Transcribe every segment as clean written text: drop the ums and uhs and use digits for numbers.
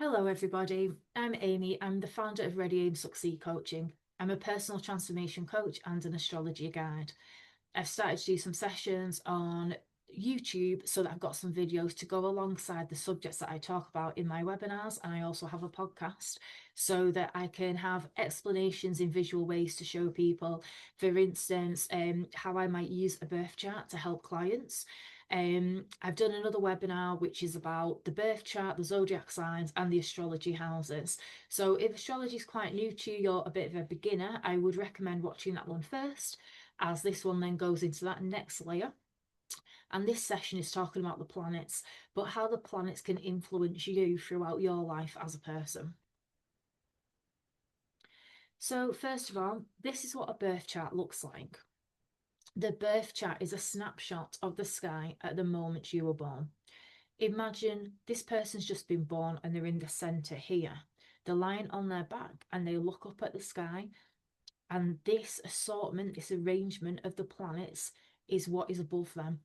Hello, everybody. I'm Amy. I'm the founder of Ready Aim Succeed Coaching. I'm a personal transformation coach and an astrology guide. I've started to do some sessions on YouTube so that I've got some videos to go alongside the subjects that I talk about in my webinars. And I also have a podcast so that I can have explanations in visual ways to show people, for instance, how I might use a birth chart to help clients. I've done another webinar which is about the birth chart, the zodiac signs, and the astrology houses. So if astrology is quite new to you, you're a bit of a beginner, I would recommend watching that one first, as this one then goes into that next layer. And this session is talking about the planets, but how the planets can influence you throughout your life as a person. So first of all, this is what a birth chart looks like. The birth chart is a snapshot of the sky at the moment you were born. Imagine this person's just been born and they're in the center here. They're lying on their back and they look up at the sky, and this assortment, this arrangement of the planets is what is above them.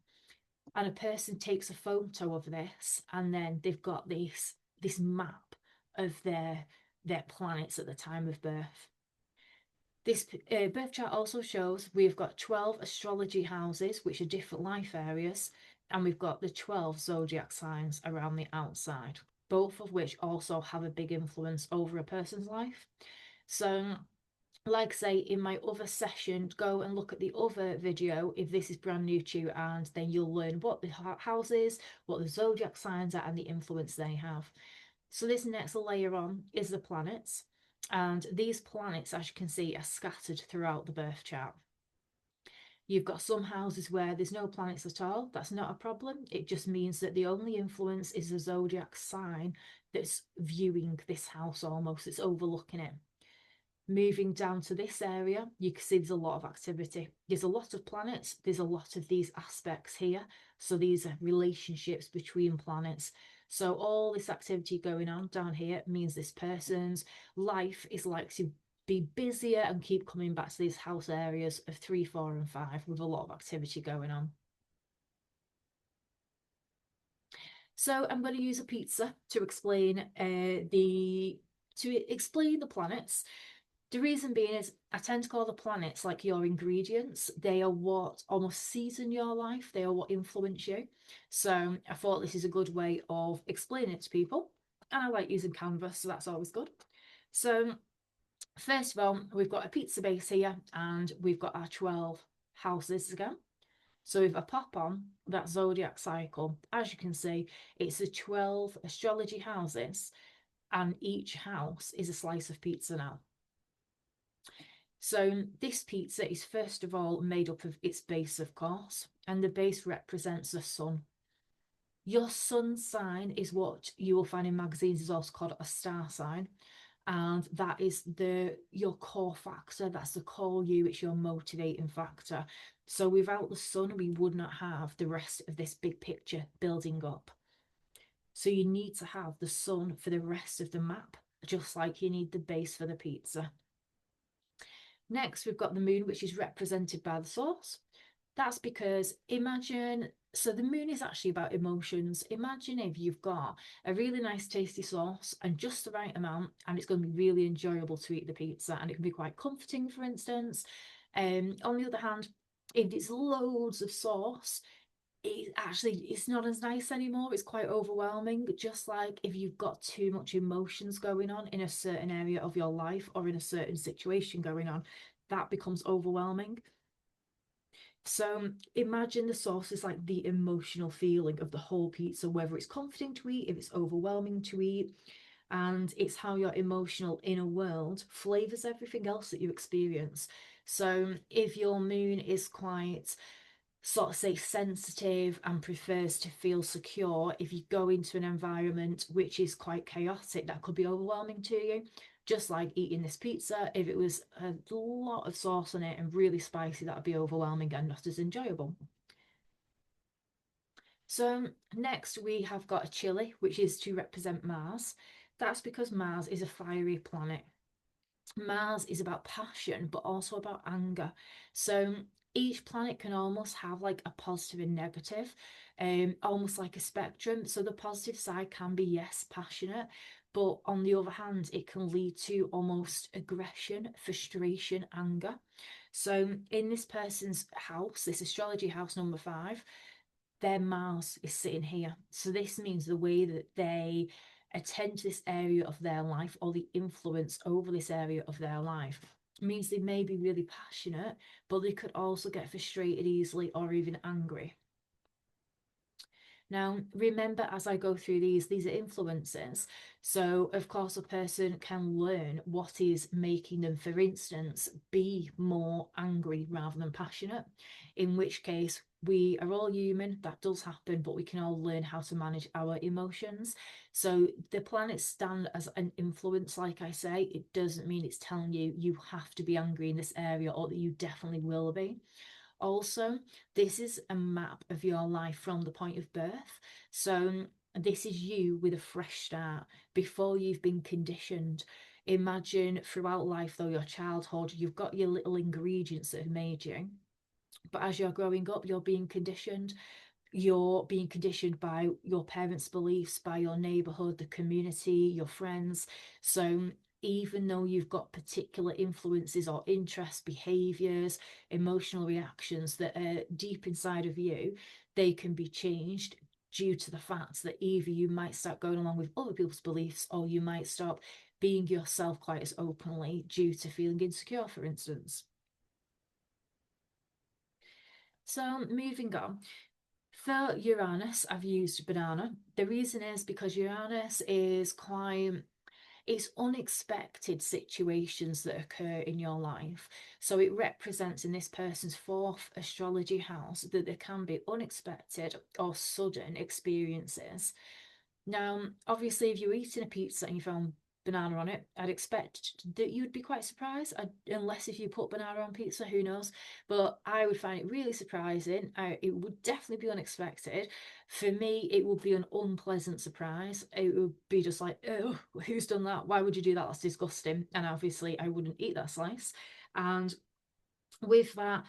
And a person takes a photo of this, and then they've got this map of their planets at the time of birth. This birth chart also shows we've got 12 astrology houses, which are different life areas, and we've got the 12 zodiac signs around the outside, both of which also have a big influence over a person's life. So, like I say, in my other session, go and look at the other video if this is brand new to you, and then you'll learn what the houses, what the zodiac signs are, and the influence they have. So this next layer on is the planets. And these planets, as you can see, are scattered throughout the birth chart. You've got some houses where there's no planets at all. That's not a problem. It just means that the only influence is the zodiac sign that's viewing this house almost, it's overlooking it. Moving down to this area, you can see there's a lot of activity. There's a lot of planets, there's a lot of these aspects here. So these are relationships between planets. So all this activity going on down here means this person's life is like to be busier and keep coming back to these house areas of 3, 4, and 5 with a lot of activity going on. So I'm going to use a pizza to explain the planets. The reason being is I tend to call the planets like your ingredients. They are what almost season your life. They are what influence you. So I thought this is a good way of explaining it to people. And I like using Canvas, so that's always good. So first of all, we've got a pizza base here and we've got our 12 houses again. So if I pop on that zodiac cycle, as you can see, it's the 12 astrology houses, and each house is a slice of pizza now. So this pizza is first of all made up of its base, of course, and the base represents the sun. Your sun sign is what you will find in magazines is also called a star sign, and that is your core factor. That's the core you. It's your motivating factor. So without the sun, we would not have the rest of this big picture building up. So you need to have the sun for the rest of the map, just like you need the base for the pizza. Next, we've got the moon, which is represented by the source. That's because imagine, so the moon is actually about emotions. Imagine if you've got a really nice tasty sauce and just the right amount, and it's going to be really enjoyable to eat the pizza, and it can be quite comforting, for instance. On the other hand, if it's loads of sauce, it's not as nice anymore. It's quite overwhelming. Just like if you've got too much emotions going on in a certain area of your life or in a certain situation going on, that becomes overwhelming. So imagine the sauce is like the emotional feeling of the whole pizza, whether it's comforting to eat, if it's overwhelming to eat, and it's how your emotional inner world flavors everything else that you experience. So if your moon is quite sort of say sensitive and prefers to feel secure, if you go into an environment which is quite chaotic, that could be overwhelming to you. Just like eating this pizza, if it was a lot of sauce on it and really spicy, that would be overwhelming and not as enjoyable. So next we have got a chili, which is to represent Mars. That's because Mars is a fiery planet. Mars is about passion, but also about anger. So each planet can almost have like a positive and negative, almost like a spectrum. So the positive side can be, yes, passionate, but on the other hand, it can lead to almost aggression, frustration, anger. So in this person's house, this astrology house number 5, their Mars is sitting here. So this means the way that they attend to this area of their life, or the influence over this area of their life, means they may be really passionate, but they could also get frustrated easily or even angry. Now, remember, as I go through these are influences. So, of course, a person can learn what is making them, for instance, be more angry rather than passionate, in which case we are all human, that does happen, but we can all learn how to manage our emotions. So the planets stand as an influence, like I say. It doesn't mean it's telling you you have to be angry in this area, or that you definitely will be. Also, this is a map of your life from the point of birth. So this is you with a fresh start before you've been conditioned. Imagine throughout life, though, your childhood, you've got your little ingredients that have made you. But as you're growing up, you're being conditioned. You're being conditioned by your parents' beliefs, by your neighborhood, the community, your friends. So even though you've got particular influences or interests, behaviors, emotional reactions that are deep inside of you, they can be changed due to the fact that either you might start going along with other people's beliefs, or you might stop being yourself quite as openly due to feeling insecure, for instance. So moving on. For Uranus, I've used banana. The reason is because Uranus is quite, it's unexpected situations that occur in your life. So it represents in this person's 4th astrology house that there can be unexpected or sudden experiences. Now, obviously, if you're eating a pizza and you found banana on it, I'd expect that you'd be quite surprised, unless if you put banana on pizza, who knows? But I would find it really surprising. It would definitely be unexpected. For me, it would be an unpleasant surprise. It would be just like, oh, who's done that? Why would you do that? That's disgusting. And obviously, I wouldn't eat that slice. And with that,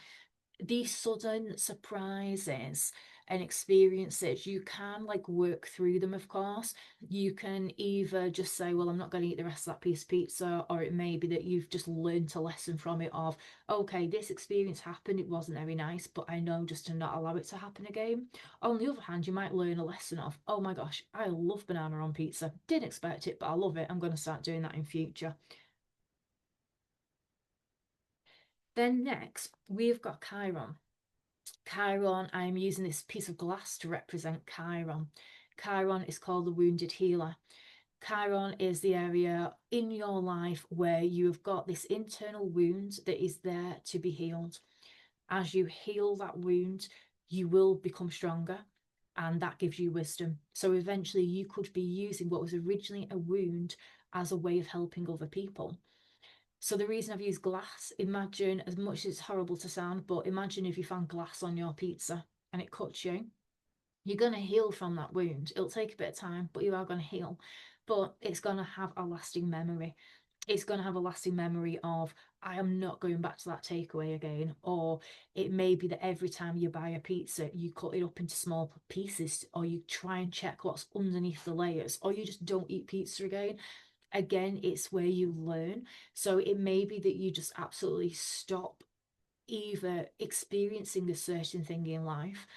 these sudden surprises and experiences, you can like work through them. Of course, you can either just say, well, I'm not going to eat the rest of that piece of pizza, or it may be that you've just learned a lesson from it of, okay, this experience happened, it wasn't very nice, but I know just to not allow it to happen again. On the other hand, you might learn a lesson of, oh my gosh, I love banana on pizza, didn't expect it, but I love it, I'm going to start doing that in future. Then next we've got Chiron. Chiron, I'm using this piece of glass to represent Chiron. Chiron is called the wounded healer. Chiron is the area in your life where you have got this internal wound that is there to be healed. As you heal that wound, you will become stronger, and that gives you wisdom. So eventually, you could be using what was originally a wound as a way of helping other people. So the reason I've used glass, imagine, as much as it's horrible to sound, but imagine if you found glass on your pizza and it cuts you, you're going to heal from that wound. It'll take a bit of time, but you are going to heal. But it's going to have a lasting memory. It's going to have a lasting memory of, I am not going back to that takeaway again. Or it may be that every time you buy a pizza, you cut it up into small pieces, or you try and check what's underneath the layers, or you just don't eat pizza again. Again, it's where you learn. So it may be that you just absolutely stop either experiencing a certain thing in life,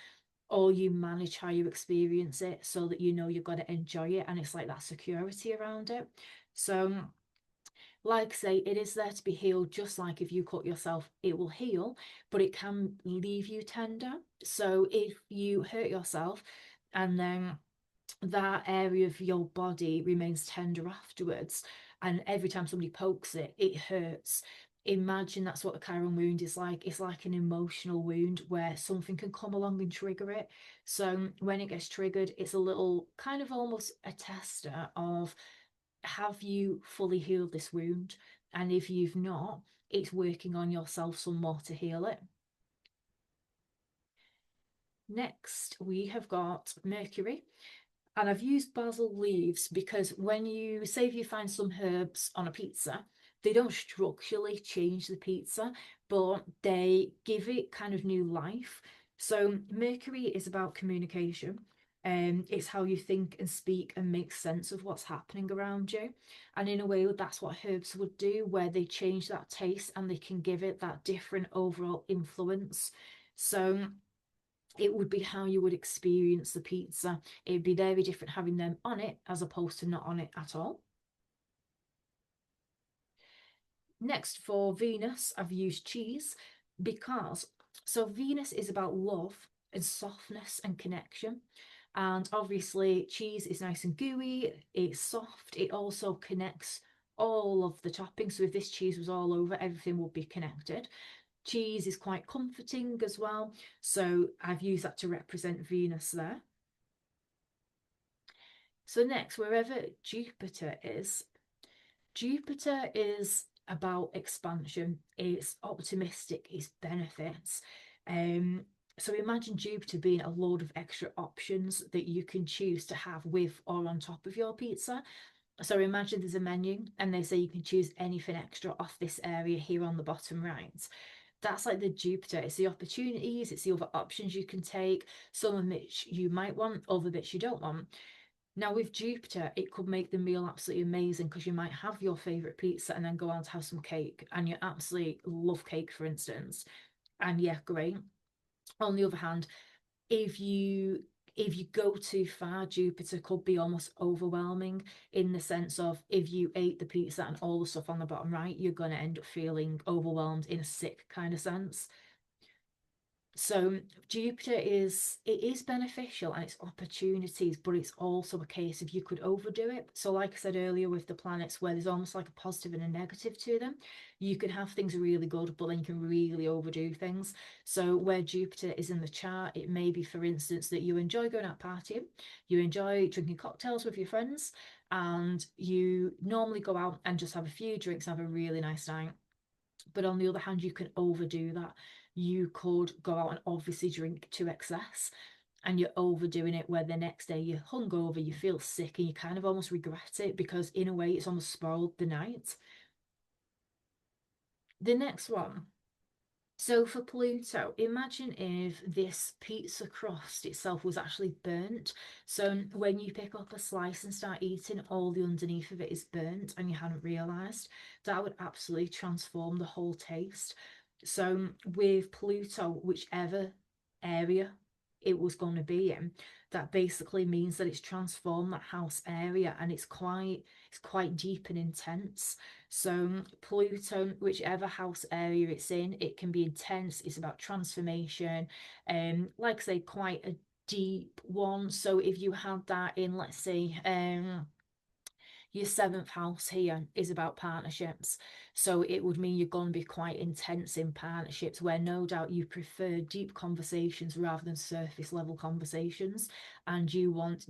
or you manage how you experience it so that you know you've got to enjoy it, and it's like that security around it. So like I say, it is there to be healed. Just like if you cut yourself, it will heal, but it can leave you tender. So if you hurt yourself and then that area of your body remains tender afterwards, and every time somebody pokes it, it hurts. Imagine that's what a chiron wound is like. It's like an emotional wound where something can come along and trigger it. So when it gets triggered, it's a little kind of almost a tester of, have you fully healed this wound? And if you've not, it's working on yourself some more to heal it. Next, we have got Mercury. And I've used basil leaves because when you say, if you find some herbs on a pizza, they don't structurally change the pizza, but they give it kind of new life. So Mercury is about communication. It's how you think and speak and make sense of what's happening around you. And in a way, that's what herbs would do, where they change that taste and they can give it that different overall influence. So it would be how you would experience the pizza. It'd be very different having them on it as opposed to not on it at all. Next, for Venus, I've used cheese because, so Venus is about love and softness and connection. And obviously, cheese is nice and gooey, it's soft, it also connects all of the toppings. So if this cheese was all over, everything would be connected. Cheese is quite comforting as well. So I've used that to represent Venus there. So next, wherever Jupiter is about expansion, it's optimistic, it's benefits. Um, so imagine Jupiter being a load of extra options that you can choose to have with or on top of your pizza. So imagine there's a menu and they say you can choose anything extra off this area here on the bottom right. That's like the Jupiter. It's the opportunities, it's the other options you can take, some of which you might want, other bits you don't want. Now, with Jupiter, it could make the meal absolutely amazing because you might have your favourite pizza and then go on to have some cake, and you absolutely love cake, for instance. And yeah, great. On the other hand, if you go too far, Jupiter could be almost overwhelming in the sense of if you ate the pizza and all the stuff on the bottom right, you're going to end up feeling overwhelmed in a sick kind of sense. So Jupiter is beneficial and it's opportunities, but it's also a case of you could overdo it. So like I said earlier with the planets where there's almost like a positive and a negative to them, you can have things really good, but then you can really overdo things. So where Jupiter is in the chart, it may be, for instance, that you enjoy going out partying, you enjoy drinking cocktails with your friends, and you normally go out and just have a few drinks, have a really nice night. But on the other hand, you can overdo that. You could go out and obviously drink to excess, and you're overdoing it where the next day you're hungover, you feel sick, and you kind of almost regret it because, in a way, it's almost spoiled the night. The next one. So for Pluto, imagine if this pizza crust itself was actually burnt. So when you pick up a slice and start eating, all the underneath of it is burnt and you hadn't realised. That would absolutely transform the whole taste. So with Pluto, whichever area it was going to be in, that basically means that it's transformed that house area and it's quite deep and intense. So Pluto, whichever house area it's in, it can be intense. It's about transformation, and like I say, quite a deep one. So if you had that in, let's say, your seventh house here is about partnerships. So it would mean you're going to be quite intense in partnerships where no doubt you prefer deep conversations rather than surface level conversations. And you want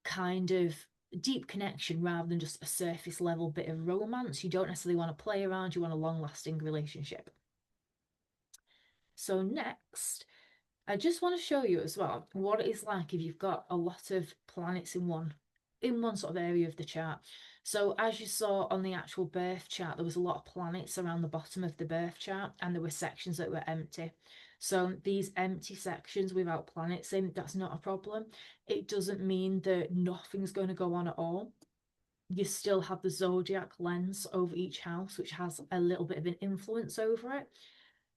kind of deep connection rather than just a surface level bit of romance. You don't necessarily want to play around, you want a long lasting relationship. So next, I just want to show you as well what it is like if you've got a lot of planets in one sort of area of the chart. So as you saw on the actual birth chart, there was a lot of planets around the bottom of the birth chart and there were sections that were empty. So these empty sections without planets in, that's not a problem. It doesn't mean that nothing's going to go on at all. You still have the zodiac lens over each house, which has a little bit of an influence over it.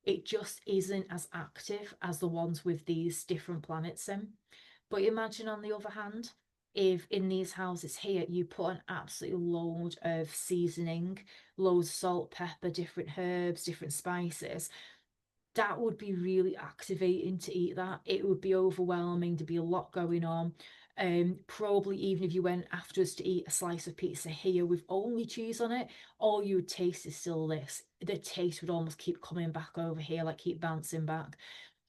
It just isn't as active as the ones with these different planets in. But imagine, on the other hand, if in these houses here you put an absolute load of seasoning, loads of salt, pepper, different herbs, different spices, that would be really activating to eat that. It would be overwhelming. There'd be a lot going on. Probably even if you went afterwards to eat a slice of pizza here with only cheese on it, all you would taste is still this. The taste would almost keep coming back over here, like keep bouncing back.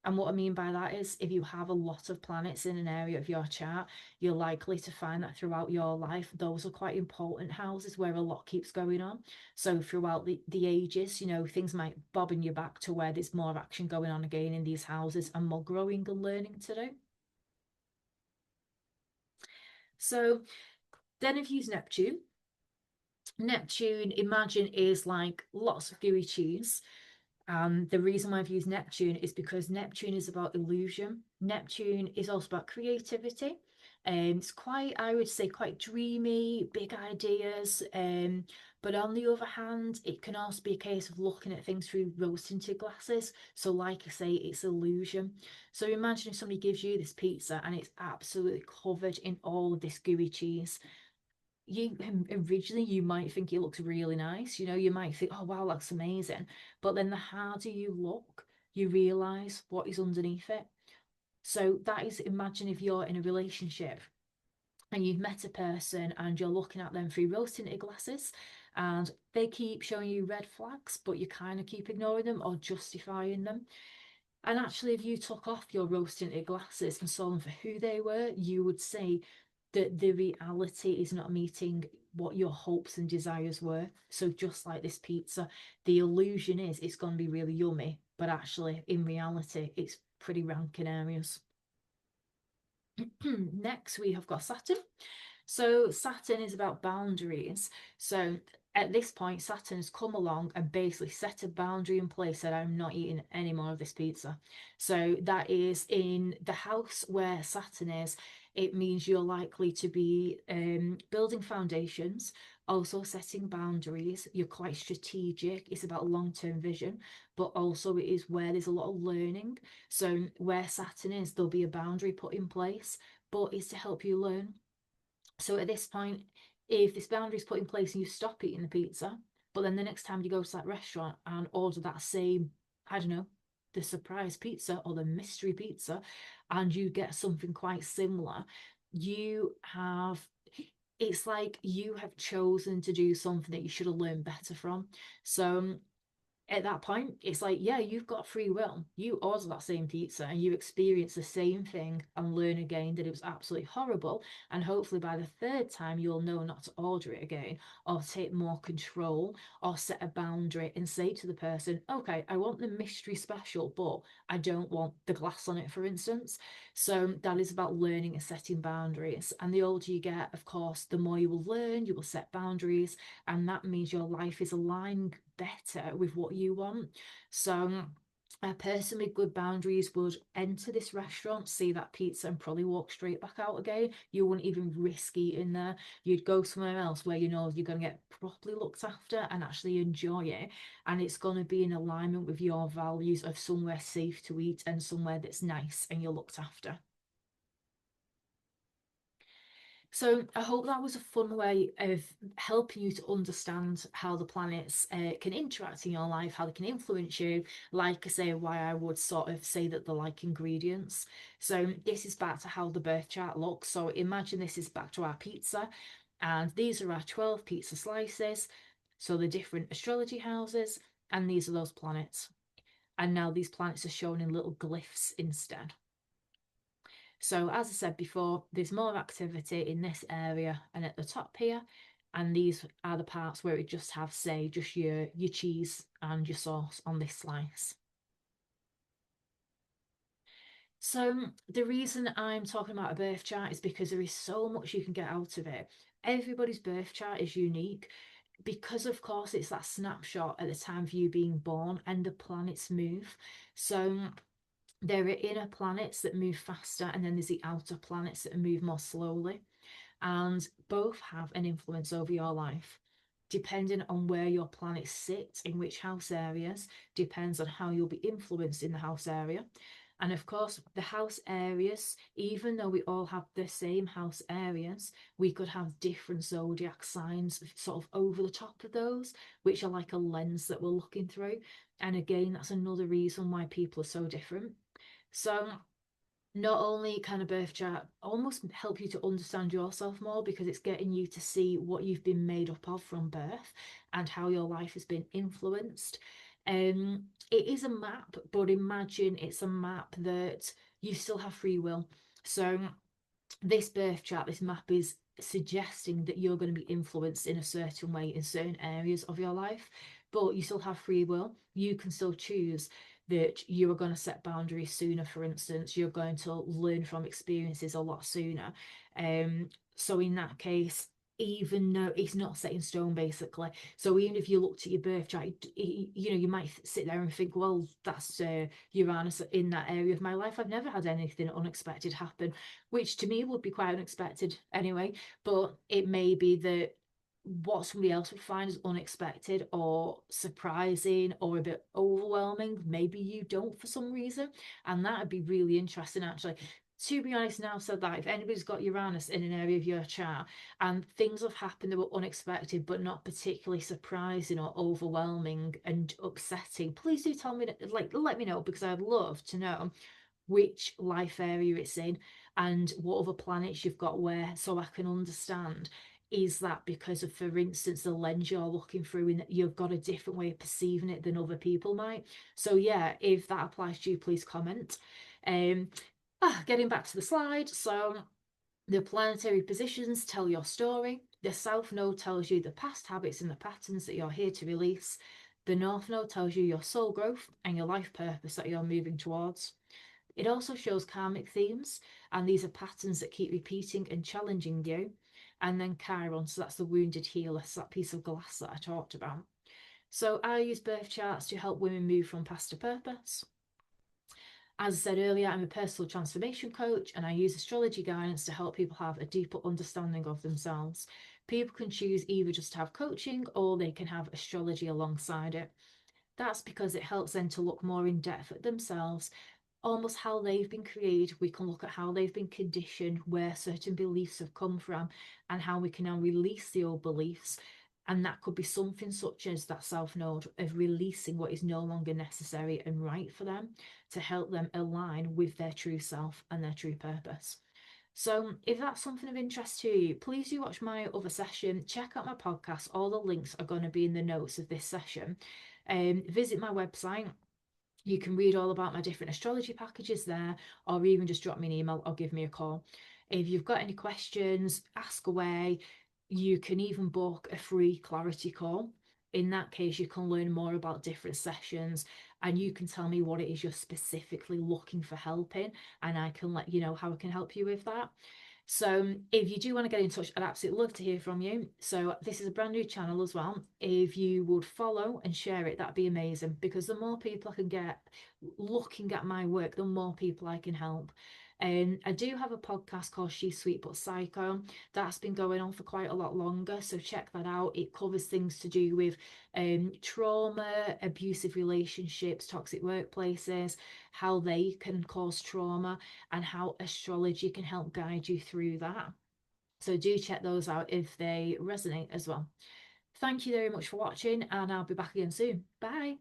And what I mean by that is if you have a lot of planets in an area of your chart, you're likely to find that throughout your life, those are quite important houses where a lot keeps going on. So throughout the ages, things might bob in your back to where there's more action going on again in these houses and more growing and learning to do. So then if you use Neptune, Neptune, imagine, is like lots of gooey cheese. The reason why I've used Neptune is because Neptune is about illusion. Neptune is also about creativity. It's quite, I would say, quite dreamy, big ideas. But on the other hand, it can also be a case of looking at things through rose-tinted glasses. So, like I say, it's illusion. So imagine if somebody gives you this pizza and it's absolutely covered in all of this gooey cheese. You originally you might think it looks really nice, you might think, oh wow, that's amazing, but then the harder you look, you realize what is underneath it. So that is, imagine if you're in a relationship and you've met a person and you're looking at them through rose tinted glasses and they keep showing you red flags, but you kind of keep ignoring them or justifying them. And actually, if you took off your rose tinted glasses and saw them for who they were, you would see that the reality is not meeting what your hopes and desires were. So, just like this pizza, the illusion is it's going to be really yummy, but actually, in reality, it's pretty rank in areas. Next, we have got Saturn. So Saturn is about boundaries. So at this point, Saturn has come along and basically set a boundary in place that I'm not eating any more of this pizza. So that is in the house where Saturn is. It means you're likely to be building foundations, also setting boundaries. You're quite strategic. It's about long-term vision, but also it is where there's a lot of learning. So where Saturn is, there'll be a boundary put in place, but it's to help you learn. So at this point, if this boundary is put in place and you stop eating the pizza, but then the next time you go to that restaurant and order that same, I don't know, the surprise pizza or the mystery pizza, and you get something quite similar, you have, it's like you have chosen to do something that you should have learned better from. So at that point, it's like, yeah, you've got free will. You order that same pizza and you experience the same thing and learn again that it was absolutely horrible. And hopefully by the third time, you'll know not to order it again or take more control or set a boundary and say to the person, okay, I want the mystery special, but I don't want the glass on it, for instance. So that is about learning and setting boundaries. And the older you get, of course, the more you will learn, you will set boundaries, and that means your life is aligning better with what you want. So a person with good boundaries would enter this restaurant, see that pizza, and probably walk straight back out again. You wouldn't even risk eating there. You'd go somewhere else where you know you're going to get properly looked after and actually enjoy it. And it's going to be in alignment with your values of somewhere safe to eat and somewhere that's nice and you're looked after. So I hope that was a fun way of helping you to understand how the planets can interact in your life, how they can influence you. Like I say, why I would sort of say that they're like ingredients. So this is back to how the birth chart looks. So imagine this is back to our pizza, and these are our 12 pizza slices. So the different astrology houses, and these are those planets. And now these planets are shown in little glyphs instead. So as I said before, there's more activity in this area and at the top here. And these are the parts where it just have, say, just your cheese and your sauce on this slice. So the reason I'm talking about a birth chart is because there is so much you can get out of it. Everybody's birth chart is unique because, of course, it's that snapshot at the time of you being born and the planets move. So there are inner planets that move faster, and then there's the outer planets that move more slowly. And both have an influence over your life. Depending on where your planets sit, in which house areas, depends on how you'll be influenced in the house area. And of course, the house areas, even though we all have the same house areas, we could have different zodiac signs sort of over the top of those, which are like a lens that we're looking through. And again, that's another reason why people are so different. So not only can a birth chart almost help you to understand yourself more because it's getting you to see what you've been made up of from birth and how your life has been influenced. It is a map, but imagine it's a map that you still have free will. So this birth chart, this map is suggesting that you're going to be influenced in a certain way in certain areas of your life, but you still have free will. You can still choose that you are going to set boundaries sooner, for instance. You're going to learn from experiences a lot sooner. So in that case, even know it's not set in stone, basically. So even if you looked at your birth chart, you know, you might sit there and think, well, that's Uranus in that area of my life. I've never had anything unexpected happen, which to me would be quite unexpected anyway. But it may be that what somebody else would find as unexpected or surprising or a bit overwhelming, maybe you don't for some reason. And that would be really interesting, actually. To be honest, now said that, if anybody's got Uranus in an area of your chart and things have happened that were unexpected but not particularly surprising or overwhelming and upsetting, please do tell me, like, let me know, because I'd love to know which life area it's in and what other planets you've got where, so I can understand. Is that because of, for instance, the lens you're looking through, and you've got a different way of perceiving it than other people might? So yeah, if that applies to you, please comment. um Getting back to the slide, so the planetary positions tell your story. The South Node tells you the past habits and the patterns that you're here to release. The North Node tells you your soul growth and your life purpose that you're moving towards. It also shows karmic themes, and these are patterns that keep repeating and challenging you. And then Chiron, so that's the wounded healer, so that piece of glass that I talked about. So I use birth charts to help women move from past to purpose. As I said earlier, I'm a personal transformation coach, and I use astrology guidance to help people have a deeper understanding of themselves. People can choose either just to have coaching, or they can have astrology alongside it. That's because it helps them to look more in depth at themselves, almost how they've been created. We can look at how they've been conditioned, where certain beliefs have come from, and how we can now release the old beliefs. And that could be something such as that South Node of releasing what is no longer necessary and right for them, to help them align with their true self and their true purpose. So if that's something of interest to you, please do watch my other session. Check out my podcast. All the links are going to be in the notes of this session. Visit my website. You can read all about my different astrology packages there, or even just drop me an email or give me a call. If you've got any questions, ask away. You can even book a free clarity call. In that case, you can learn more about different sessions, and you can tell me what it is you're specifically looking for help in, and I can let you know how I can help you with that. So if you do want to get in touch, I'd absolutely love to hear from you. So this is a brand new channel as well. If you would follow and share it, that'd be amazing, because the more people I can get looking at my work, the more people I can help. And I do have a podcast called She's Sweet But Psycho. That's been going on for quite a lot longer, so check that out. It covers things to do with trauma, abusive relationships, toxic workplaces, how they can cause trauma, and how astrology can help guide you through that. So do check those out if they resonate as well. Thank you very much for watching, and I'll be back again soon. Bye.